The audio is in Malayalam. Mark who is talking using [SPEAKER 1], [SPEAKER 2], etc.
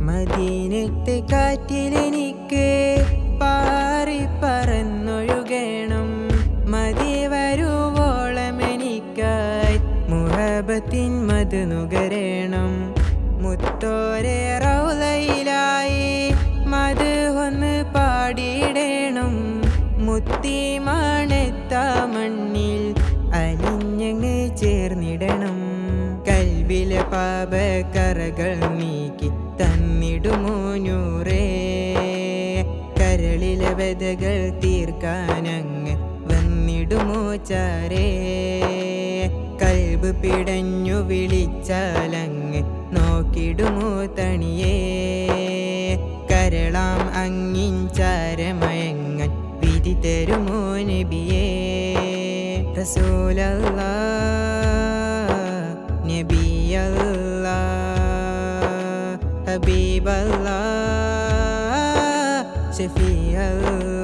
[SPEAKER 1] മദീനത്തെ കാറ്റിലെനിക്ക് പാറി പറന്നൊഴുകണം. മതി വരുവോളം എനിക്കായി മുഹബത്തിൻ മധു നുകരണം. മുത്തോരെ റൗളയിലായി മധു ഒന്ന് പാടിയിടണം. മുത്തിമാണെത്ത മണ്ണിൽ അലിഞ്ഞങ്ങ് ചേർന്നിടണം. കൽബിലെ പാപക്കറകൾ നീക്കി തന്നിടുമോ നൂറേ. കരളിലെ വ്യതകൾ തീർക്കാനങ്ങ് വന്നിടുമോ ചാരേ. കൽബ് പിടഞ്ഞു വിളിച്ചാലങ്ങ് നോക്കിടുമോ തണിയേ. കരളാം അങ്ങിൻ ചാരമയങ്ങൻ വിധി തരുമോ നബിയേ. റസൂലല്ലാ നബിയല്ലാ ഹബീബല്ലാ ഷഫീഅല്ലാ.